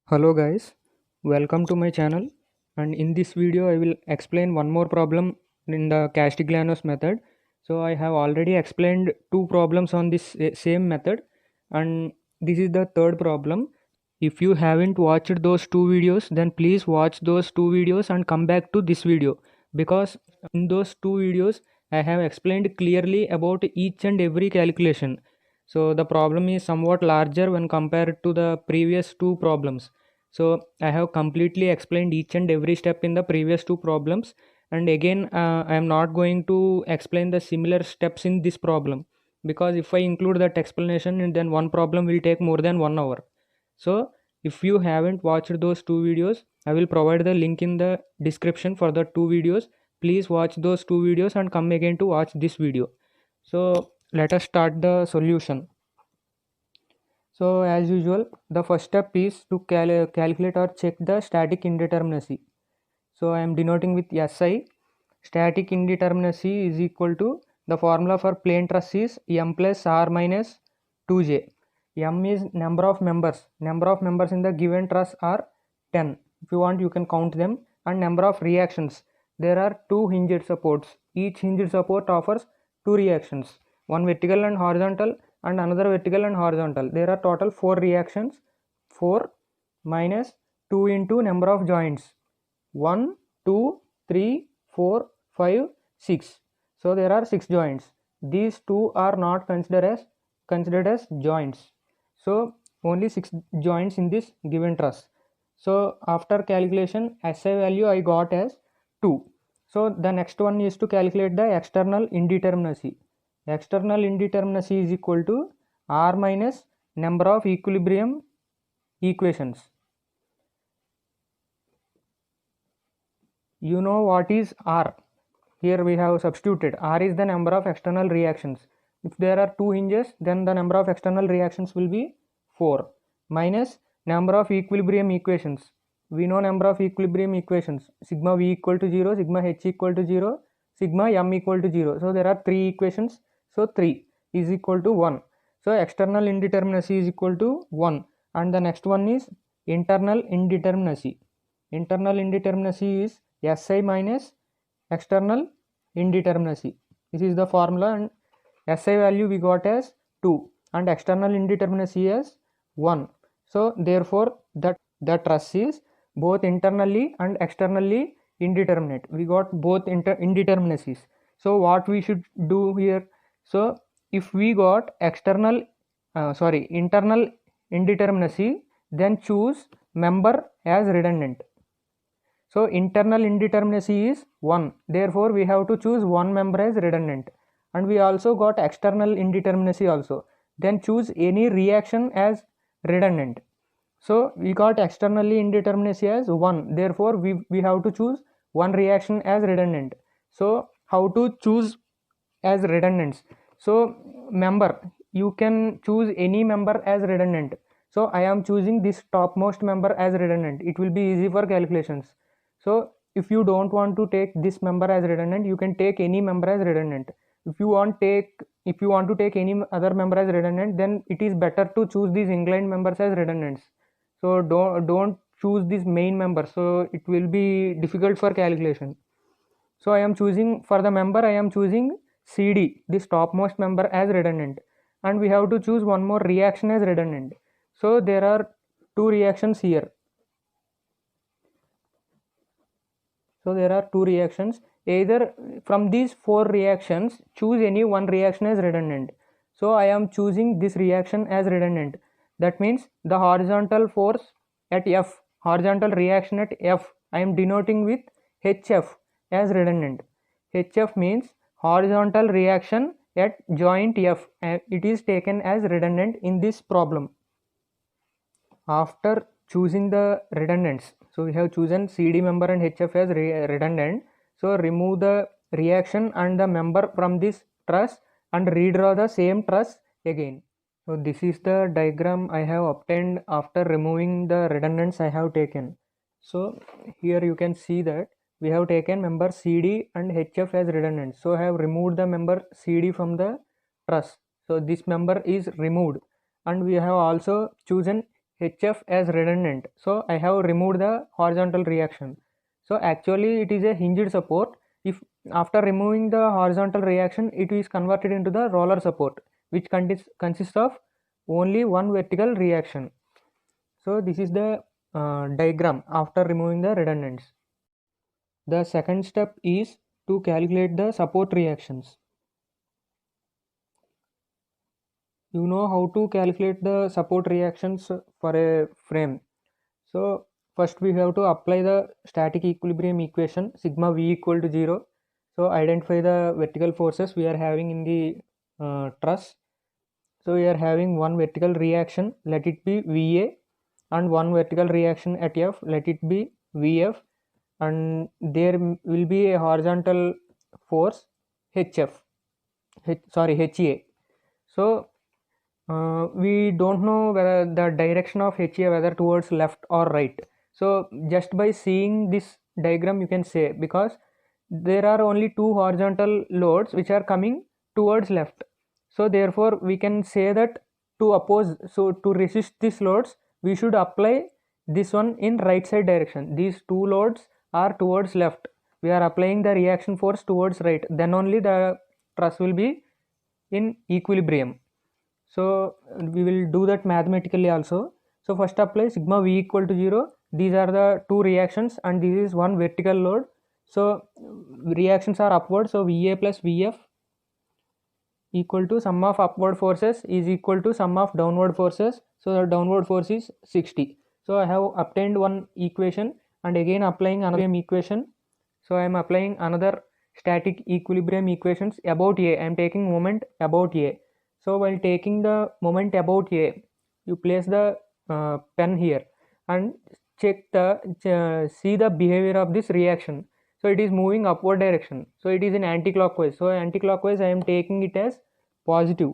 Hello guys, welcome to my channel, and in this video I will explain one more problem in the Castigliano's method. So I have already explained two problems on this same method, and this is the third problem. If you haven't watched those two videos, then please watch those two videos and come back to this video, because in those two videos I have explained clearly about each and every calculation. So the problem is somewhat larger when compared to the previous two problems. So I have completely explained each and every step in the previous two problems, and again I am not going to explain the similar steps in this problem, because if I include that explanation, then one problem will take more than 1 hour. So if you haven't watched those two videos, I will provide the link in the description for the two videos. Please watch those two videos and come again to watch this video. So let us start the solution. So as usual, the first step is to calculate or check the static indeterminacy. So I am denoting with SI. Static indeterminacy is equal to, the formula for plane truss is m plus r minus 2j. M is number of members. Number of members in the given truss are 10. If you want, you can count them. And number of reactions. There are two hinged supports. Each hinged support offers two reactions, one vertical and horizontal and another vertical and horizontal. There are total 4 reactions. 4 minus 2 into number of joints. 1, 2, 3, 4, 5, 6. So there are 6 joints. These two are not considered as joints. So only 6 joints in this given truss. So after calculation, SI value I got as 2. So the next one is to calculate the external indeterminacy. External indeterminacy is equal to R minus number of equilibrium equations. You know what is R. Here we have substituted. R is the number of external reactions. If there are two hinges, then the number of external reactions will be 4, minus number of equilibrium equations. We know number of equilibrium equations: sigma V equal to 0, sigma H equal to 0, sigma M equal to 0. So there are 3 equations. So 3 is equal to 1. So external indeterminacy is equal to 1. And the next one is internal indeterminacy. Internal indeterminacy is SI minus external indeterminacy. This is the formula, and SI value we got as 2 and external indeterminacy as 1. So therefore the truss is both internally and externally indeterminate. We got both indeterminacies. So what we should do here? So if we got internal indeterminacy, then choose member as redundant. So internal indeterminacy is 1. Therefore, we have to choose one member as redundant. And we also got external indeterminacy also. Then choose any reaction as redundant. So we got externally indeterminacy as 1. Therefore, we have to choose one reaction as redundant. So how to choose as redundants? So member, you can choose any member as redundant. So I am choosing this topmost member as redundant. It will be easy for calculations. So if you don't want to take this member as redundant, you can take any member as redundant. If you want to take any other member as redundant, then it is better to choose these inclined members as redundants. So don't choose this main member, so it will be difficult for calculation. So I am choosing, for the member I am choosing CD, this topmost member, as redundant, and we have to choose one more reaction as redundant. So there are two reactions here. So there are two reactions. Either from these 4 reactions, choose any one reaction as redundant. So I am choosing this reaction as redundant. That means the horizontal force at F, horizontal reaction at F, I am denoting with HF as redundant. HF means horizontal reaction at joint F, and it is taken as redundant in this problem. After choosing the redundants, so we have chosen CD member and HF as redundant. So remove the reaction and the member from this truss and redraw the same truss again. So this is the diagram I have obtained after removing the redundants I have taken. So here you can see that we have taken member CD and HF as redundant. So I have removed the member CD from the truss. So this member is removed, and we have also chosen HF as redundant, so I have removed the horizontal reaction. So actually it is a hinged support. If after removing the horizontal reaction, it is converted into the roller support, which consists of only one vertical reaction. So this is the diagram after removing the redundants. The second step is to calculate the support reactions. You know how to calculate the support reactions for a frame. So first we have to apply the static equilibrium equation, sigma v equal to 0. So identify the vertical forces we are having in the truss. So we are having one vertical reaction, let it be VA, and one vertical reaction at F, let it be VF, and there will be a horizontal force HF, HA. So we don't know whether the direction of HA, whether towards left or right. So just by seeing this diagram you can say, because there are only two horizontal loads which are coming towards left, so therefore we can say that to resist these loads we should apply this one in right side direction. These two loads are towards left, we are applying the reaction force towards right, then only the truss will be in equilibrium. So we will do that mathematically also. So first apply sigma v equal to 0. These are the two reactions and this is one vertical load. So reactions are upward, so VA plus VF equal to sum of upward forces is equal to sum of downward forces. So the downward force is 60. So I have obtained one equation and again applying another equation. So I am applying another static equilibrium equations about A. I am taking moment about A. So while taking the moment about A, you place the pen here and check the see the behavior of this reaction. So it is moving upward direction, so it is in anti-clockwise. So anti-clockwise I am taking it as positive.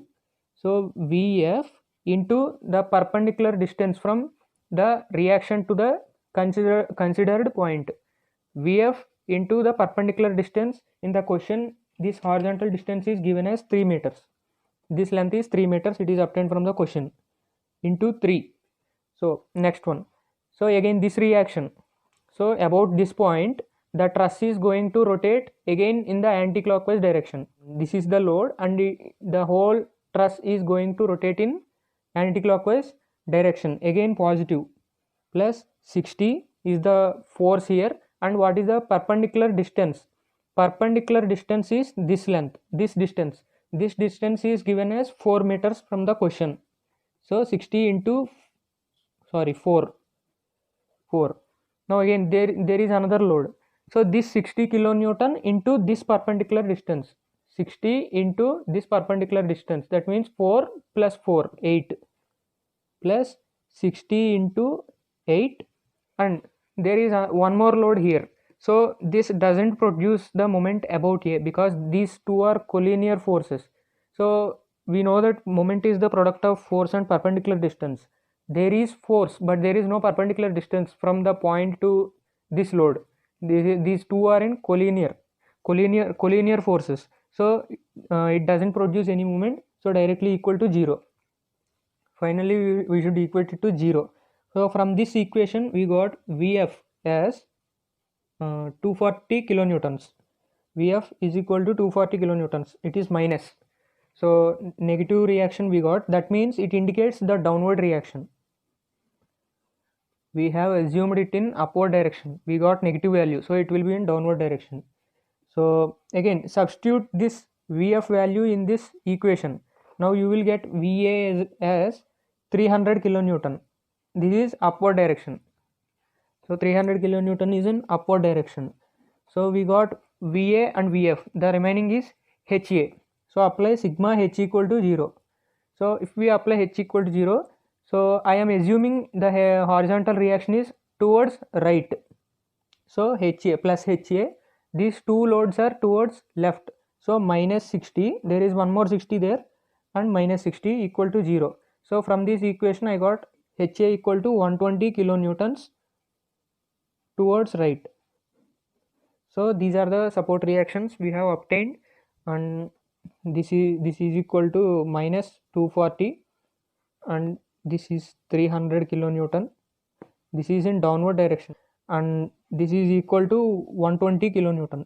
So VF into the perpendicular distance from the reaction to the considered point, VF into the perpendicular distance. In the question this horizontal distance is given as 3 meters, this length is 3 meters, it is obtained from the question, into 3. So next one, so again this reaction, so about this point the truss is going to rotate again in the anti-clockwise direction. This is the load and the whole truss is going to rotate in anti-clockwise direction, again positive, plus 60 is the force here. And what is the perpendicular distance? Perpendicular distance is this length, this distance is given as 4 meters from the question. So 60 into 4. Now again there is another load, so this 60 kilonewton into this perpendicular distance, 60 into this perpendicular distance, that means 4 plus 4 8 plus 60 into 8, and there is one more load here. So this doesn't produce the moment about A because these two are collinear forces. So we know that moment is the product of force and perpendicular distance. There is force but there is no perpendicular distance from the point to this load. These two are in collinear forces. So it doesn't produce any moment, so directly equal to 0. Finally we should equate it to 0. So from this equation we got VF as 240 kilonewtons. VF is equal to 240 kilonewtons, it is minus. So negative reaction we got, that means it indicates the downward reaction. We have assumed it in upward direction, we got negative value, so it will be in downward direction. So again substitute this VF value in this equation. Now you will get VA as 300 kilonewton. This is upward direction. So 300 kilonewton is in upward direction. So we got VA and VF. The remaining is HA. So apply sigma H equal to 0. So if we apply H equal to 0, so I am assuming the horizontal reaction is towards right. So HA plus HA, these two loads are towards left. So minus 60, there is one more 60 there, and minus 60 equal to 0. So from this equation I got HA equal to 120 kilonewtons towards right. So these are the support reactions we have obtained, and this is equal to minus 240, and this is 300 kilonewton. This is in downward direction, and this is equal to 120 kilonewton.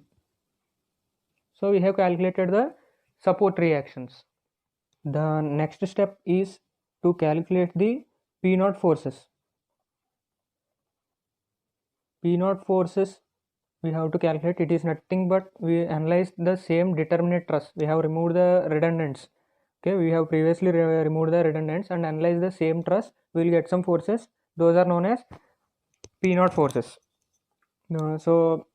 So we have calculated the support reactions. The next step is to calculate the P naught forces. P naught forces we have to calculate. It is nothing but we analyze the same determinate truss. We have removed the redundants. Okay, we have previously removed the redundants and analyze the same truss. We will get some forces. Those are known as P naught forces. So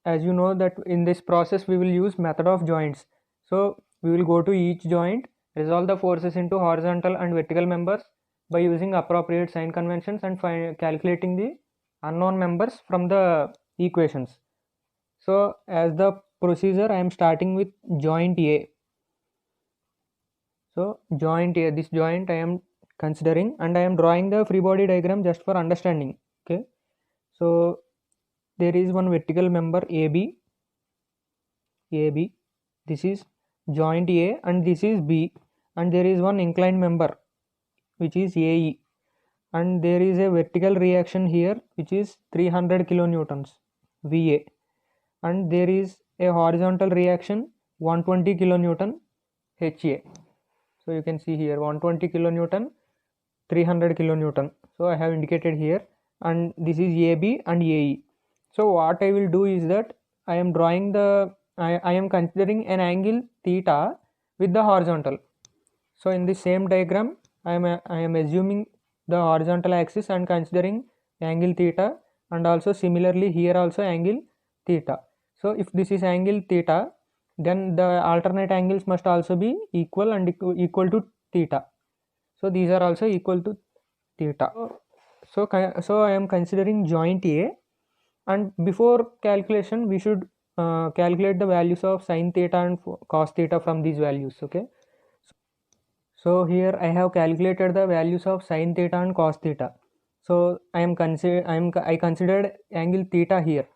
as you know that in this process we will use method of joints. So we will go to each joint, resolve the forces into horizontal and vertical members by using appropriate sign conventions and calculating the unknown members from the equations. So as the procedure, I am starting with joint A. So joint A, this joint I am considering, and I am drawing the free body diagram just for understanding. Okay, so there is one vertical member AB. This is joint A and this is B, and there is one inclined member which is AE, and there is a vertical reaction here which is 300 kilonewtons VA, and there is a horizontal reaction 120 kilonewton HA. So you can see here 120 kilonewton, 300 kilonewton. So I have indicated here, and this is AB and AE. So what I will do is that I am drawing the I am considering an angle theta with the horizontal. So in the same diagram I am assuming the horizontal axis and considering angle theta, and also similarly here also angle theta. So if this is angle theta, then the alternate angles must also be equal and equal to theta. So these are also equal to theta. So I am considering joint A, and before calculation we should calculate the values of sin theta and cos theta from these values. Okay, so here I have calculated the values of sin theta and cos theta. So I considered angle theta here.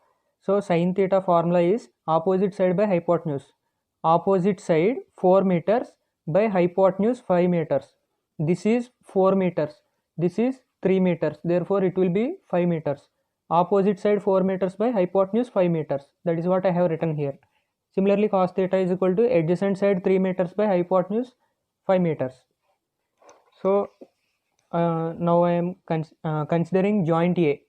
So sin theta formula is opposite side by hypotenuse. Opposite side 4 meters by hypotenuse 5 meters. This is 4 meters. This is 3 meters. Therefore it will be 5 meters. Opposite side 4 meters by hypotenuse 5 meters. That is what I have written here. Similarly, cos theta is equal to adjacent side 3 meters by hypotenuse 5 meters. So now I am considering joint A.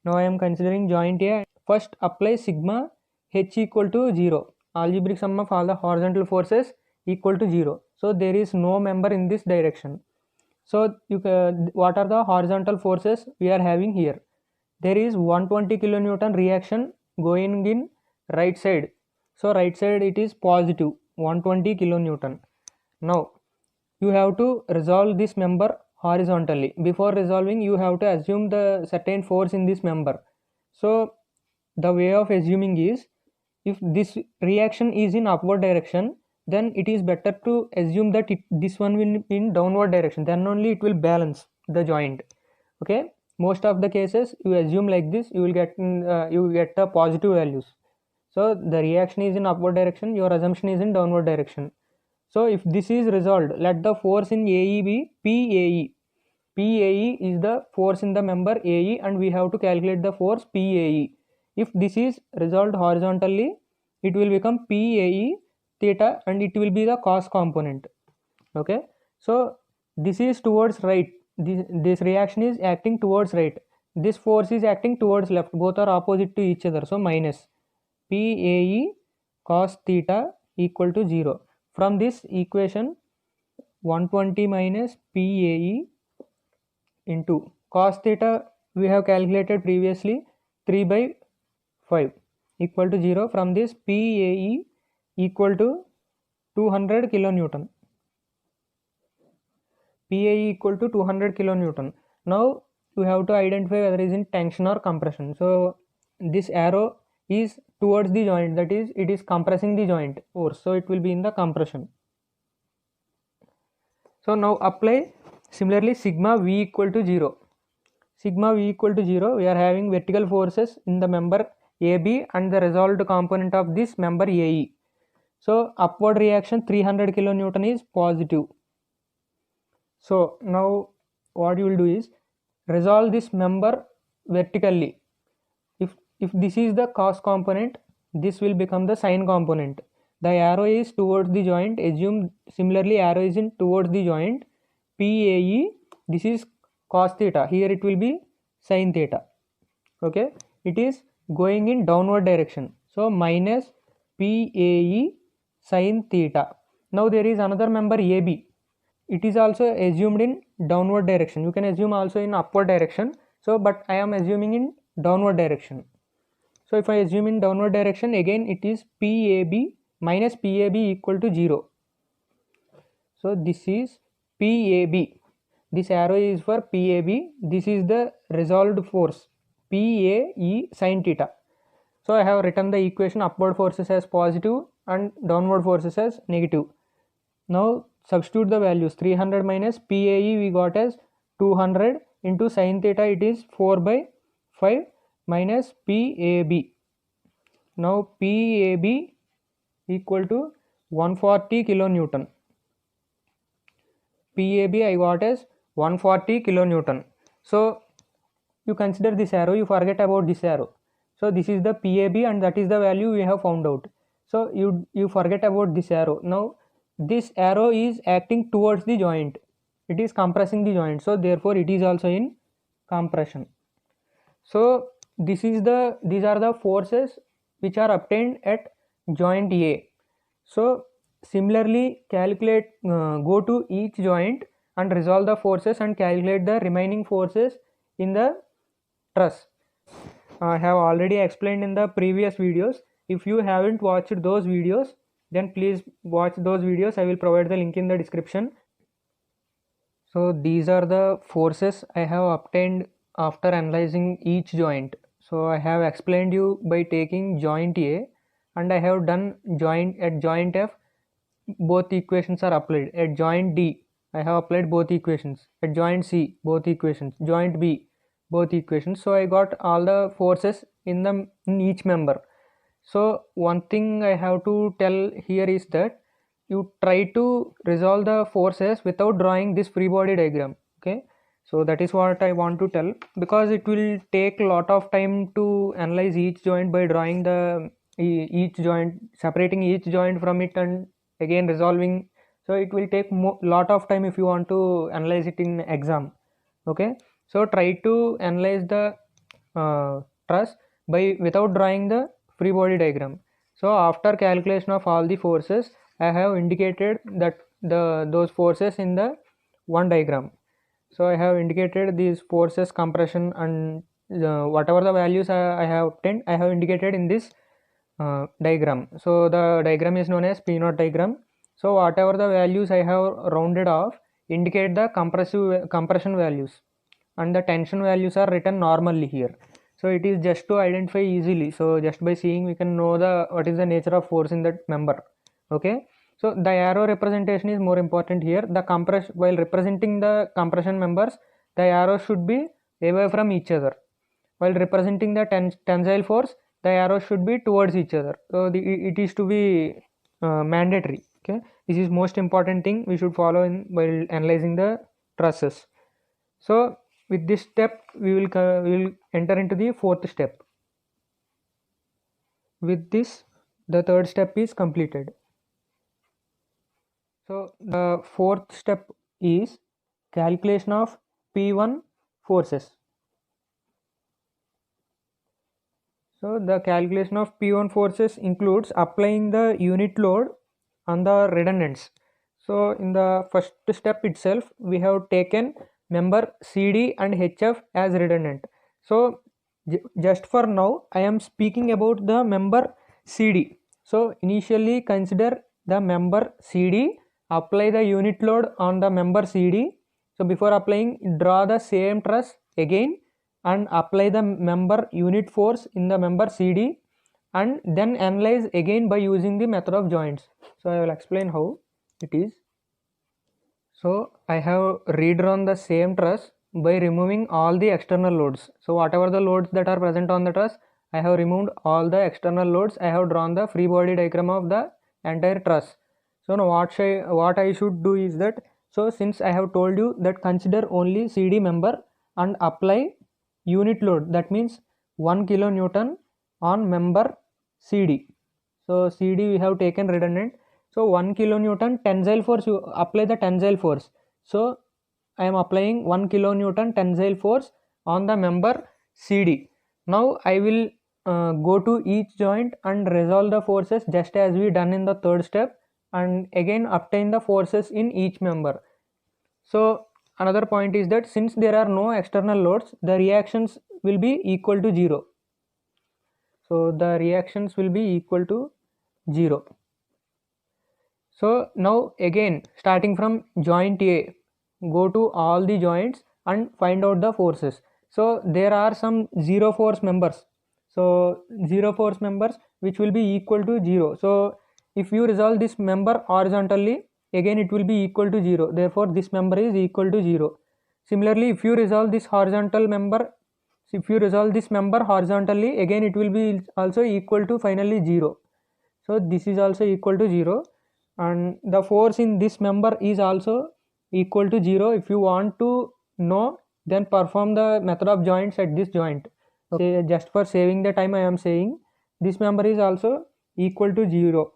Now I am considering joint A. First apply sigma h equal to 0. Algebraic sum of all the horizontal forces equal to 0. So there is no member in this direction. So what are the horizontal forces we are having here? There is 120 kilonewton reaction going in right side. So right side it is positive 120 kilonewton. Now you have to resolve this member horizontally. Before resolving you have to assume the certain force in this member. So the way of assuming is, if this reaction is in upward direction, then it is better to assume that this one will be in downward direction, then only it will balance the joint. Okay, most of the cases you assume like this, you will get the positive values. So the reaction is in upward direction, your assumption is in downward direction. So if this is resolved, let the force in AE be PAE. PAE is the force in the member AE, and we have to calculate the force PAE. If this is resolved horizontally, it will become PAE theta, and it will be the cos component. Okay, so this is towards right. This reaction is acting towards right. This force is acting towards left. Both are opposite to each other. So minus PAE cos theta equal to 0. From this equation, 120 minus PAE into cos theta we have calculated previously 3 by 5 equal to 0. From this PAE equal to 200 kilonewton. PAE equal to 200 kilonewton. Now you have to identify whether it is in tension or compression. So this arrow is towards the joint, that is it is compressing the joint force, so it will be in the compression. So now apply similarly sigma v equal to 0. Sigma v equal to 0, we are having vertical forces in the member AB and the resolved component of this member AE. So upward reaction 300 kilonewton is positive. So now what you will do is resolve this member vertically. If this is the cos component, this will become the sine component. The arrow is towards the joint. Assume similarly arrow is in towards the joint. PAE, this is cos theta. Here it will be sine theta. Okay, it is going in downward direction. So minus PAE sine theta. Now there is another member AB. It is also assumed in downward direction. You can assume also in upward direction. So but I am assuming in downward direction. So if I assume in downward direction, again it is PAB minus PAB equal to 0. So this is PAB. This arrow is for PAB. This is the resolved force PAE sin theta. So I have written the equation upward forces as positive and downward forces as negative. Now substitute the values. 300 minus PAE we got as 200 into sin theta, it is 4 by 5 minus PAB. Now PAB equal to 140 kilonewton. PAB I got as 140 kilonewton. So you consider this arrow, you forget about this arrow. So this is the PAB and that is the value we have found out. So you forget about this arrow. Now this arrow is acting towards the joint. It is compressing the joint. So therefore it is also in compression. So these are the forces which are obtained at joint A. So similarly calculate, go to each joint and resolve the forces and calculate the remaining forces in the truss. I have already explained in the previous videos. If you haven't watched those videos, then please watch those videos. I will provide the link in the description. So these are the forces I have obtained after analyzing each joint. So I have explained you by taking joint A, and I have done joint F, both equations are applied. At joint D I have applied both equations. At joint C both equations. Joint B both equations. So I got all the forces in each member. So one thing I have to tell here is that you try to resolve the forces without drawing this free body diagram. Okay, so that is what I want to tell, because it will take a lot of time to analyze each joint by drawing each joint, separating each joint from it and again resolving. So it will take lot of time if you want to analyze it in exam. Okay, so try to analyze the truss by without drawing the free body diagram. So after calculation of all the forces, I have indicated that those forces in the one diagram. So I have indicated these forces, compression, and whatever the values I have obtained, I have indicated in this diagram. So the diagram is known as P0 diagram. So whatever the values I have rounded off indicate the compression values, and the tension values are written normally here. So it is just to identify easily. So just by seeing we can know what is the nature of force in that member. Okay, so the arrow representation is more important here. While representing the compression members, the arrow should be away from each other. While representing the tensile force, the arrow should be towards each other. So it is to be mandatory. Okay, this is most important thing we should follow while analyzing the trusses. So with this step we will enter into the fourth step. With this the third step is completed. So the fourth step is calculation of P1 forces. So the calculation of P1 forces includes applying the unit load on the redundants. So in the first step itself we have taken member CD and HF as redundant. So just for now I am speaking about the member CD. So initially consider the member CD, apply the unit load on the member CD. So before applying, draw the same truss again and apply the member unit force in the member CD, and then analyze again by using the method of joints. So I will explain how it is. So I have redrawn the same truss by removing all the external loads. So whatever the loads that are present on the truss, I have removed all the external loads. I have drawn the free body diagram of the entire truss. So now what I should do is that So since I have told you that consider only CD member and apply unit load, that means 1 kilonewton on member CD. So CD we have taken redundant. So 1 kilonewton tensile force, you apply the tensile force. So I am applying 1 kilonewton tensile force on the member CD. Now I will go to each joint and resolve the forces just as we done in the third step, and again obtain the forces in each member. So another point is that since there are no external loads, the reactions will be equal to 0. So the reactions will be equal to 0. So now again starting from joint A, go to all the joints and find out the forces. So there are some zero force members. So zero force members which will be equal to 0. So if you resolve this member horizontally, again it will be equal to 0. Therefore this member is equal to 0. Similarly, if you resolve this horizontal member, if you resolve this member horizontally, again it will be also equal to finally 0. So this is also equal to 0, and the force in this member is also equal to 0. If you want to know, then perform the method of joints at this joint. Okay, just for saving the time I am saying this member is also equal to 0.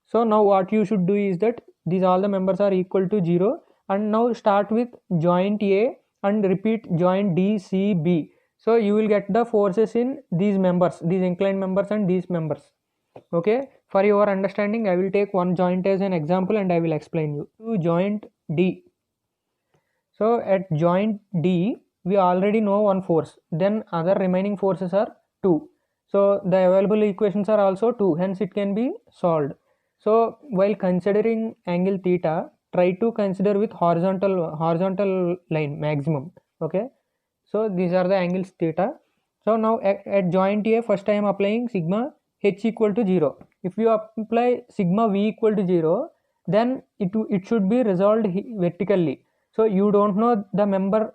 So now what you should do is that these all the members are equal to 0, and now start with joint A and repeat joint D, C, B. So you will get the forces in these members, these inclined members and these members. Okay, for your understanding I will take one joint as an example and I will explain you. To joint D. So at joint D we already know one force, then other remaining forces are 2. So the available equations are also 2, hence it can be solved. So while considering angle theta, try to consider with horizontal line maximum. Okay, so these are the angles theta. So now at joint A, first I am applying sigma h equal to 0. If you apply sigma v equal to 0, then it should be resolved vertically. So you don't know the member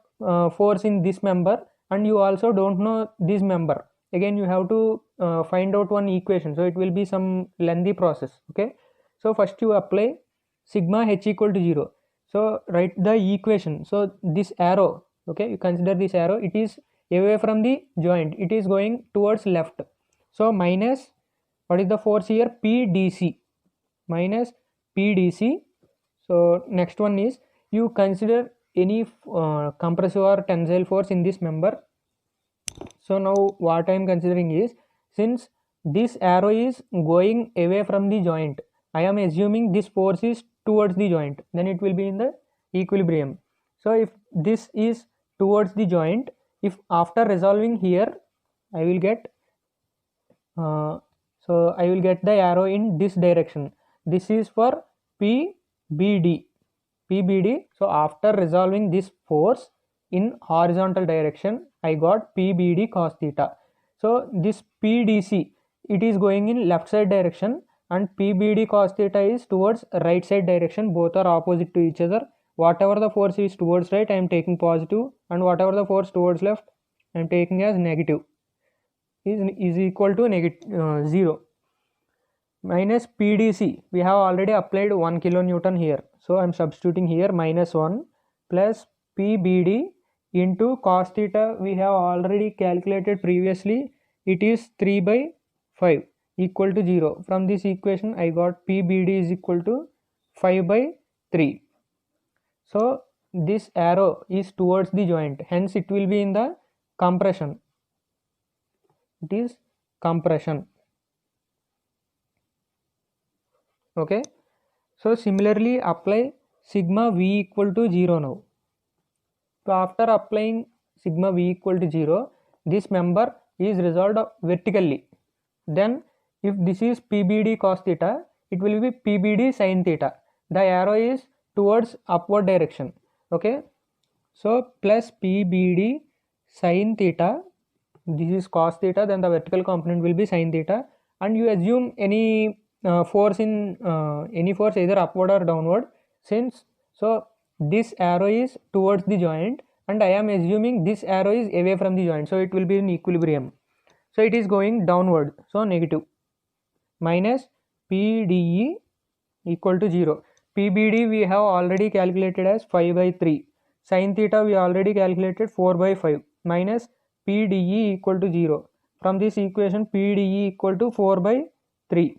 force in this member, and you also don't know this member. Again you have to find out one equation, so it will be some lengthy process. Okay, so first you apply sigma h equal to 0. So write the equation. So this arrow, okay, you consider this arrow, it is away from the joint, it is going towards left. So minus, what is the force here, PDC, minus PDC. So next one is you consider any compressive or tensile force in this member. So now what I am considering is, since this arrow is going away from the joint, I am assuming this force is towards the joint, then it will be in the equilibrium. So if this is towards the joint, if after resolving here I will get so I will get the arrow in this direction. This is for PBD. So after resolving this force in horizontal direction, I got PBD cos theta. So this PDC, it is going in left side direction, and PBD cos theta is towards right side direction. Both are opposite to each other. Whatever the force is towards right, I am taking positive, and whatever the force towards left, I am taking as negative. Is equal to negative 0. Minus PDC, we have already applied 1 kilonewton here, so I am substituting here minus 1 plus PBD into cos theta, we have already calculated previously, it is 3 by 5 equal to 0. From this equation I got PBD is equal to 5 by 3. So this arrow is towards the joint, hence it will be in the compression. It is compression. Okay, so similarly apply sigma v equal to 0 now. So after applying sigma v equal to 0, this member is resolved vertically. Then if this is PBD cos theta, it will be PBD sin theta. The arrow is towards upward direction. Okay, so plus PBD sin theta, this is cos theta, then the vertical component will be sin theta, and you assume any force in any force either upward or downward. Since so this arrow is towards the joint and I am assuming this arrow is away from the joint, so it will be in equilibrium. So it is going downward, so negative, minus PDE equal to 0. PBD we have already calculated as 5 by 3. Sin theta we already calculated 4 by 5 minus PDE equal to 0. From this equation PDE equal to 4 by 3.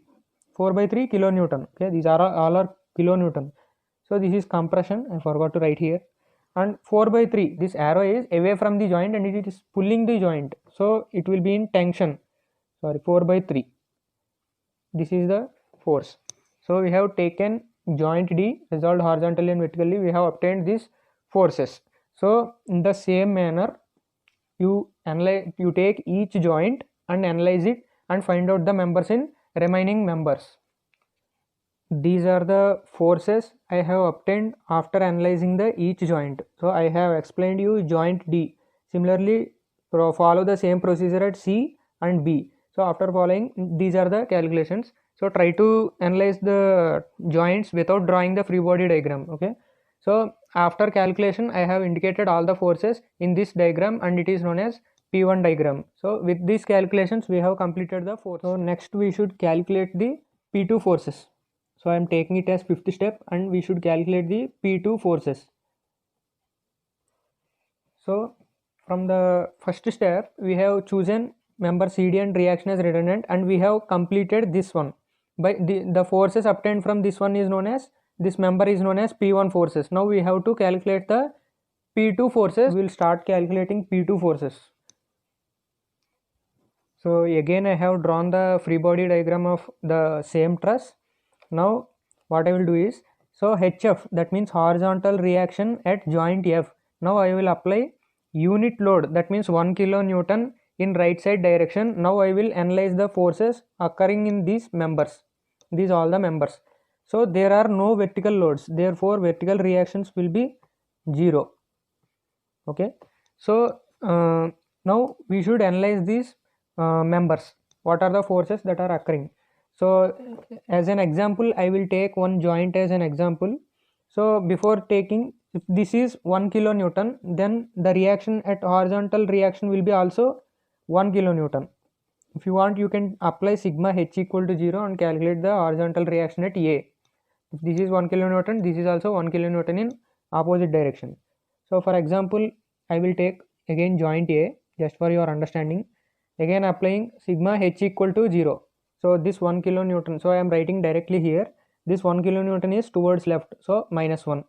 4 by 3 kilonewton. Okay, these are all are kilonewton. So this is compression. I forgot to write here. And 4 by 3, this arrow is away from the joint and it is pulling the joint. So it will be in tension. Sorry, 4 by 3. This is the force. So we have taken joint D resolved horizontally and vertically. We have obtained these forces. So in the same manner, you take each joint and analyze it and find out the members in remaining members. These are the forces I have obtained after analyzing the each joint. So I have explained you joint D. Similarly, follow the same procedure at C and B. So after following, these are the calculations. So try to analyze the joints without drawing the free body diagram. Okay. So after calculation, I have indicated all the forces in this diagram and it is known as P1 diagram. So with these calculations, we have completed the force. So next we should calculate the P2 forces. So I am taking it as fifth step and we should calculate the P2 forces. So from the first step, we have chosen member CD and reaction as redundant and we have completed this one. By the forces obtained from this one is known as, this member is known as P1 forces. Now we have to calculate the P2 forces. We will start calculating P2 forces. So again I have drawn the free body diagram of the same truss. Now what I will do is, so HF, that means horizontal reaction at joint F. Now I will apply unit load, that means 1 kilonewton in right side direction. Now I will analyze the forces occurring in these members, these all the members. So there are no vertical loads, therefore vertical reactions will be 0. Okay, so now we should analyze these members. What are the forces that are occurring? So as an example, I will take one joint as an example. So before taking, if this is 1 kilonewton, then the reaction at horizontal reaction will be also 1 kilonewton. If you want, you can apply sigma H equal to 0 and calculate the horizontal reaction at A. If this is 1 kilonewton, this is also 1 kilonewton in opposite direction. So for example, I will take again joint A just for your understanding. Again applying sigma H equal to 0. So this 1 kilonewton, so I am writing directly here, this 1 kilonewton is towards left, so minus 1.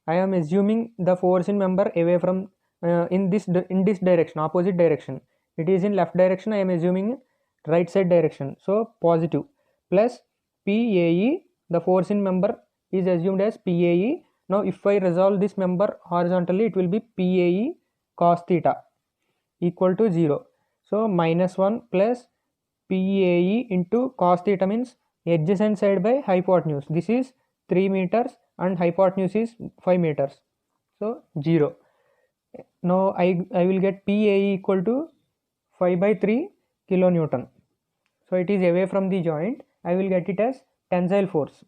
I am assuming the force in member away from in this direction, opposite direction. It is in left direction, I am assuming right side direction, so positive, plus PAE, the force in member is assumed as PAE. Now if I resolve this member horizontally, it will be PAE cos theta equal to 0. So minus 1 plus PAE into cos theta means adjacent side by hypotenuse. This is 3 meters and hypotenuse is 5 meters. So 0. Now I will get PAE equal to 5 by 3 kilonewton. So it is away from the joint. I will get it as tensile force.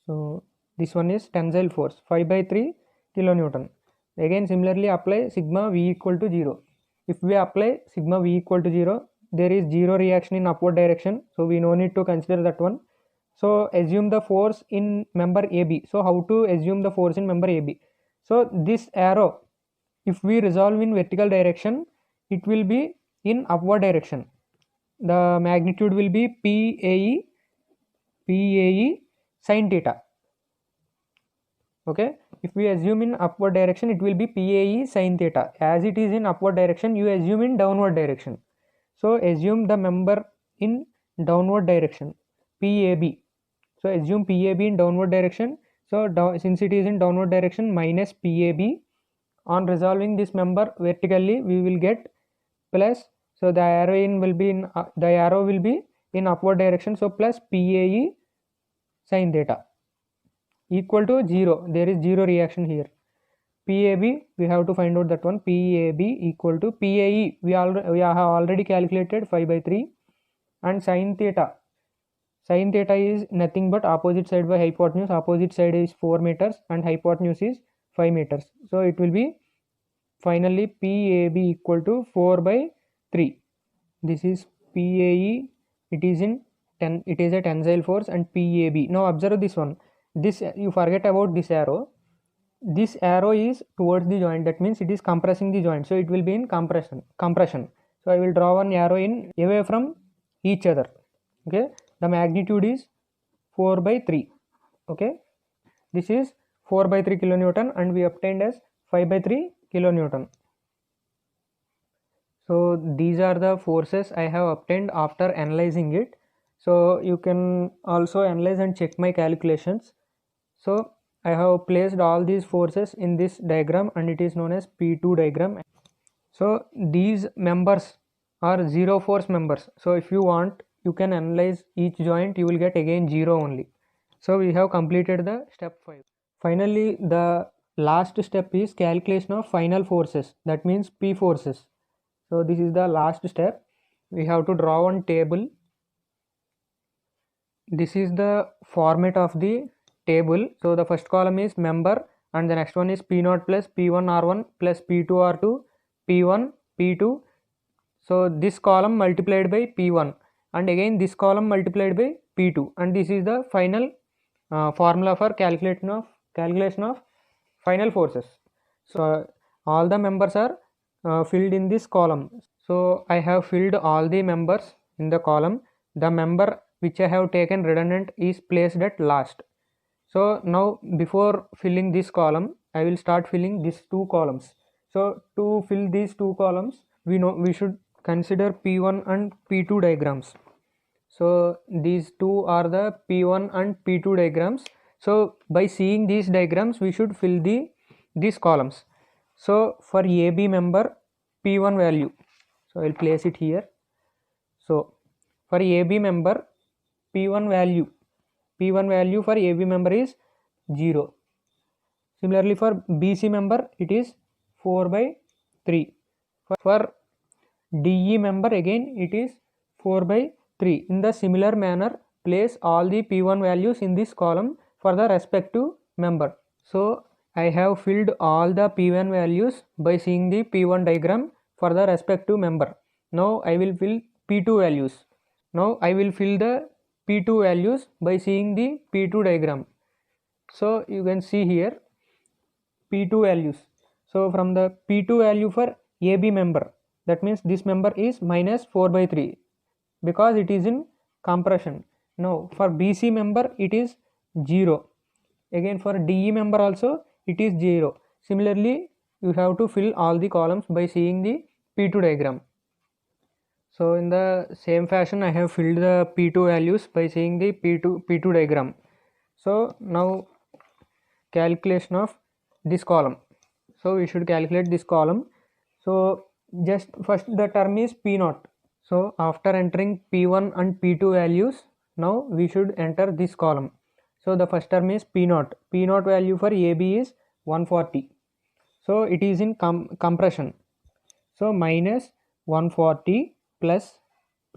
So this one is tensile force 5 by 3 kilonewton. Again similarly apply sigma V equal to 0. If we apply sigma V equal to 0, there is 0 reaction in upward direction, so we no need to consider that one. So assume the force in member AB. So how to assume the force in member AB? So this arrow, if we resolve in vertical direction, it will be in upward direction. The magnitude will be PAE sin theta. Okay, if we assume in upward direction, it will be PAE sin theta. As it is in upward direction, you assume in downward direction. So assume the member in downward direction, PAB. So assume PAB in downward direction. So since it is in downward direction, minus PAB. On resolving this member vertically, we will get plus. So the arrow will be in upward direction. So plus PAE sin theta equal to 0. There is 0 reaction here. PAB, we have to find out that one. PAB equal to PAE, we have already calculated 5 by 3, and sin theta. Sin theta is nothing but opposite side by hypotenuse. Opposite side is 4 meters and hypotenuse is 5 meters. So it will be finally PAB equal to 4 by 3. This is PAE. It is a tensile force and PAB. Now observe this one. this, you forget about this arrow. This arrow is towards the joint, that means it is compressing the joint, so it will be in compression. So I will draw one arrow in away from each other. Okay, the magnitude is 4 by 3. Okay, this is 4 by 3 kilonewton and we obtained as 5 by 3 kilonewton. So these are the forces I have obtained after analyzing it. So you can also analyze and check my calculations. So I have placed all these forces in this diagram and it is known as P2 diagram. So these members are zero force members. So if you want, you can analyze each joint, you will get again 0 only. So we have completed the step 5. Finally, the last step is calculation of final forces, that means P forces. So this is the last step. We have to draw one table. This is the format of the table. So the first column is member and the next one is P0 plus P1 R1 plus P2 R2 P1 P2. So this column multiplied by P1 and again this column multiplied by P2, and this is the final formula for calculation of final forces. So all the members are filled in this column. So I have filled all the members in the column. The member which I have taken redundant is placed at last. So now before filling this column, I will start filling these two columns. So to fill these two columns, we should consider P1 and P2 diagrams. So these two are the P1 and P2 diagrams. So by seeing these diagrams, we should fill these columns. So for AB member, P1 value, so I will place it here. So for AB member, P1 value for AB member is 0. Similarly for BC member, it is 4 by 3. For DE member, again it is 4 by 3. In the similar manner, place all the P1 values in this column for the respective member. So I have filled all the P1 values by seeing the P1 diagram for the respective member. Now I will fill P2 values. Now I will fill the P2 values by seeing the P2 diagram. So you can see here P2 values. So from the P2 value for AB member, that means this member is minus 4 by 3 because it is in compression. Now for BC member it is 0. Again for DE member also it is 0. Similarly, you have to fill all the columns by seeing the P2 diagram. So in the same fashion, I have filled the P2 values by seeing the P2 diagram. So now calculation of this column. So we should calculate this column. So just first the term is P0. So after entering P1 and P2 values, now we should enter this column. So the first term is P0. P0 value for AB is 140. So it is in compression. So minus 140 plus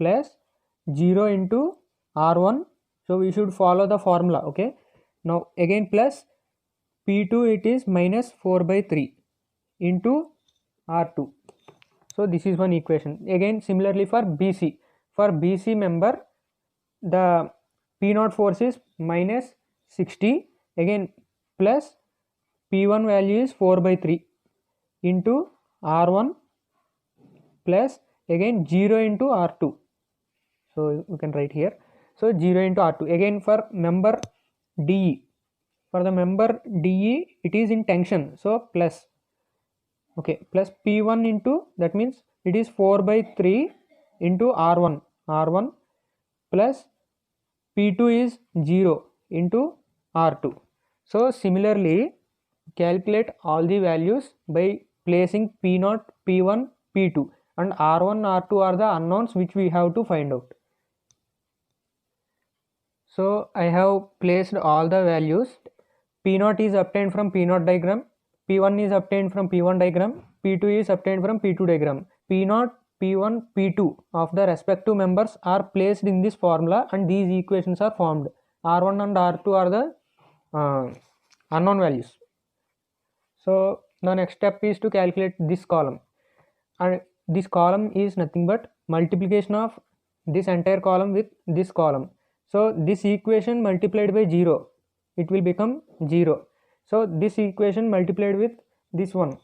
0 into R1. So we should follow the formula. Okay. Now again plus P2, it is minus 4 by 3 into R2. So this is one equation. Again similarly for BC. For BC member, the P0 force is minus 60. Again plus P1 value is 4 by 3 into R1 plus again 0 into R2. So you can write here. So 0 into R2. Again for member DE. For the member DE, it is in tension. So plus. Okay, plus P1 into, that means it is 4 by 3 into R1 plus P2 is 0 into R2. So similarly, calculate all the values by placing P0, P1, P2, and R1, R2 are the unknowns which we have to find out. So I have placed all the values. P0 is obtained from P0 diagram, P1 is obtained from P1 diagram, P2 is obtained from P2 diagram. P0, P1, P2 of the respective members are placed in this formula and these equations are formed. R1 and R2 are the unknown values. So the next step is to calculate this column, and this column is nothing but multiplication of this entire column with this column. So this equation multiplied by 0 it will become 0. So this equation multiplied with this one.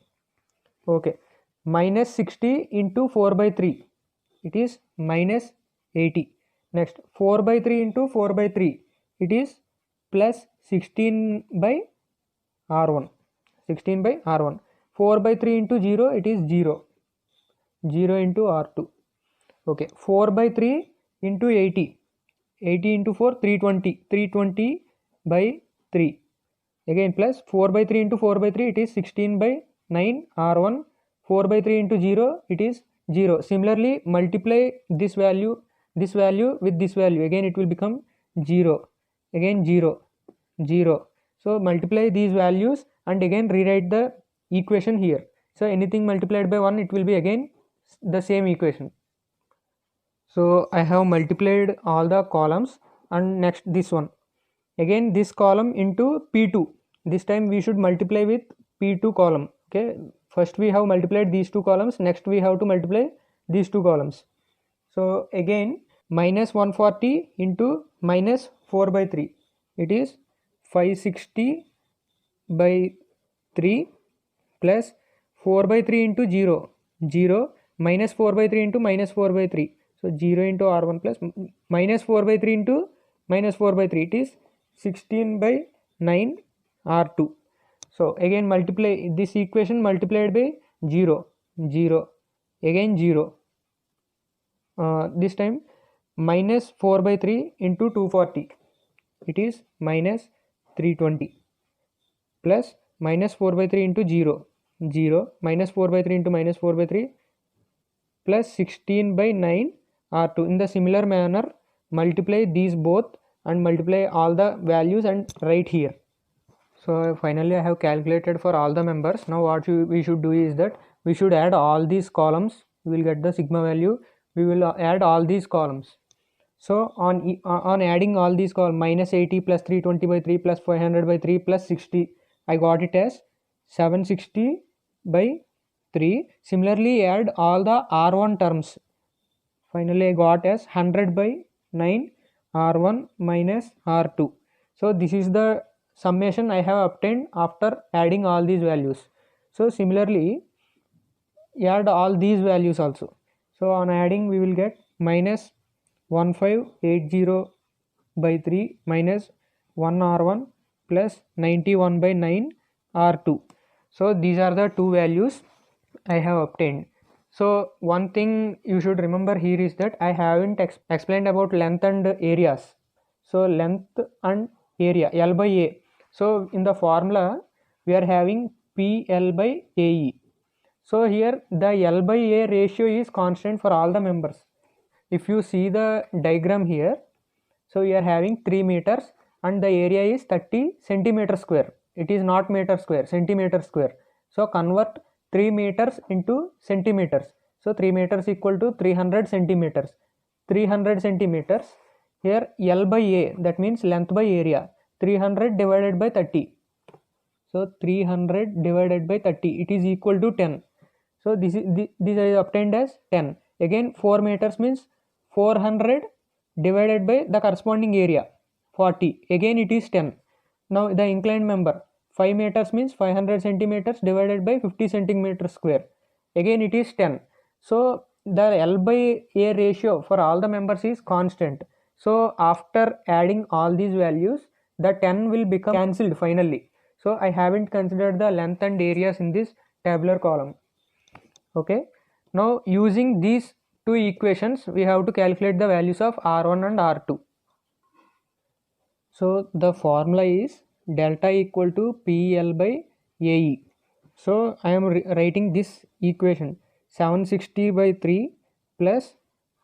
Okay, minus 60 into 4 by 3, it is minus 80. Next, 4 by 3 into 4 by 3, it is plus 16 by R1. 16 by R1. 4 by 3 into 0, it is 0. 0 into R2. Okay, 4 by 3 into 80. 80 into 4, 320. 320 by 3. Again plus 4 by 3 into 4 by 3, it is 16 by 9 R1. 4 by 3 into 0, it is 0. Similarly, multiply this value with this value. Again it will become 0. Again 0. 0. So multiply these values and again rewrite the equation here. So anything multiplied by 1, it will be again the same equation. So I have multiplied all the columns, and next this one. Again this column into P2. This time we should multiply with P2 column. Okay, first we have multiplied these two columns, next we have to multiply these two columns. So again minus 140 into minus 4 by 3, it is 560 by 3 plus 4 by 3 into 0, 0 minus 4 by 3 into minus 4 by 3. So 0 into R1 plus minus 4 by 3 into minus 4 by 3, it is 16 by 9 R2. So again multiply this equation multiplied by 0, 0, again 0. This time minus 4 by 3 into 240, it is minus 320 plus minus 4 by 3 into 0, 0 minus 4 by 3 into minus 4 by 3 plus 16 by 9 R2. In the similar manner, multiply these both and multiply all the values and write here. So finally I have calculated for all the members. Now what we should do is that we should add all these columns. We will get the sigma value. We will add all these columns. So on adding all these columns, minus 80 plus 320 by 3 plus 500 by 3 plus 60, I got it as 760 by 3. Similarly add all the R1 terms. Finally I got as 100 by 9 R1 minus R2. So this is the summation I have obtained after adding all these values. So similarly add all these values also. So on adding we will get minus 1580 by 3 minus 1 R1 plus 91 by 9 R2. So these are the two values I have obtained. So one thing you should remember here is that I haven't explained about length and areas. So length and area, L by A. So in the formula we are having PL by AE. So here the L by A ratio is constant for all the members. If you see the diagram here, so we are having 3 meters and the area is 30 centimeter square. It is not meter square, centimeter square. So convert 3 meters into centimeters. So 3 meters equal to 300 centimeters. 300 centimeters. Here L by A, that means length by area. 300 divided by 30. So 300 divided by 30, it is equal to 10. So this is obtained as 10. Again 4 meters means 400 divided by the corresponding area 40. Again it is 10. Now the inclined member 5 meters means 500 centimeters divided by 50 centimeters square. Again it is 10. So the L by A ratio for all the members is constant. So after adding all these values, the 10 will become cancelled finally. So I haven't considered the length and areas in this tabular column. Okay. Now using these two equations, we have to calculate the values of R1 and R2. So the formula is delta equal to PL by AE. So I am writing this equation 760 by 3 plus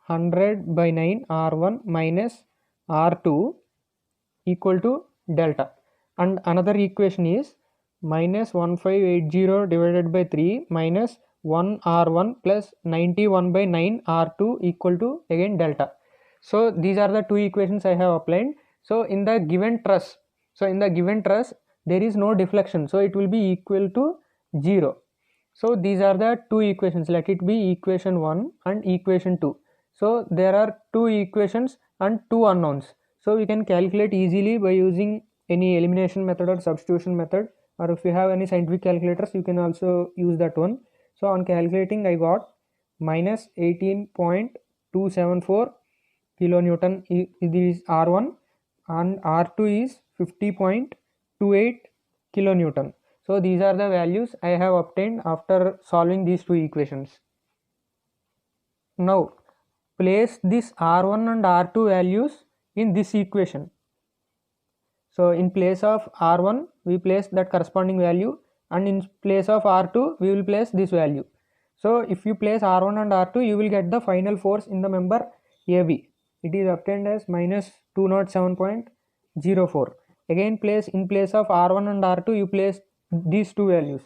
100 by 9 R1 minus R2 equal to delta. And another equation is minus 1580 divided by 3 minus 1 R1 plus 91 by 9 R2 equal to again delta. So these are the two equations I have applied. So in the given truss, there is no deflection, so it will be equal to 0. So these are the two equations. Let it be equation 1 and equation 2. So there are two equations and two unknowns. So we can calculate easily by using any elimination method or substitution method, or if you have any scientific calculators you can also use that one. So on calculating I got minus 18.274 kilonewton is R1 and R2 is 50.28 kilonewton. So these are the values I have obtained after solving these two equations. Now place this R1 and R2 values in this equation. So in place of R1 we place that corresponding value, and in place of R2 we will place this value. So if you place R1 and R2 you will get the final force in the member AB. It is obtained as minus 207.04. Again in place of R1 and R2 you place these two values.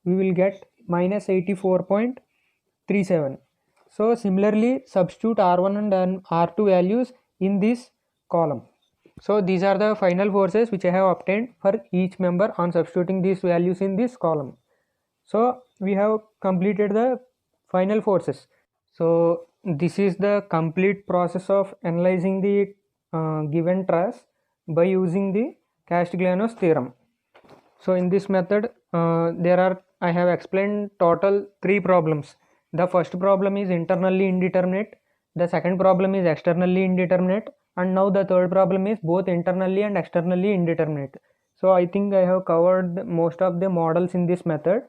We will get minus 84.37. So similarly substitute R1 and R2 values in this column. So these are the final forces which I have obtained for each member on substituting these values in this column. So we have completed the final forces. So this is the complete process of analyzing the given truss by using the Castigliano's theorem. So in this method I have explained total 3 problems. The first problem is internally indeterminate, the second problem is externally indeterminate, and now the third problem is both internally and externally indeterminate. So I think I have covered most of the models in this method.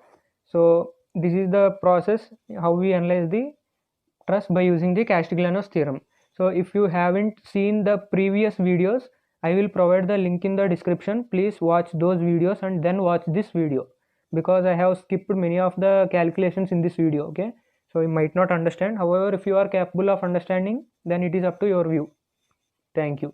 So this is the process how we analyze the truss by using the Castigliano's theorem. So if you haven't seen the previous videos, I will provide the link in the description. Please watch those videos and then watch this video, because I have skipped many of the calculations in this video. Okay, so you might not understand. However, if you are capable of understanding, then it is up to your view. Thank you.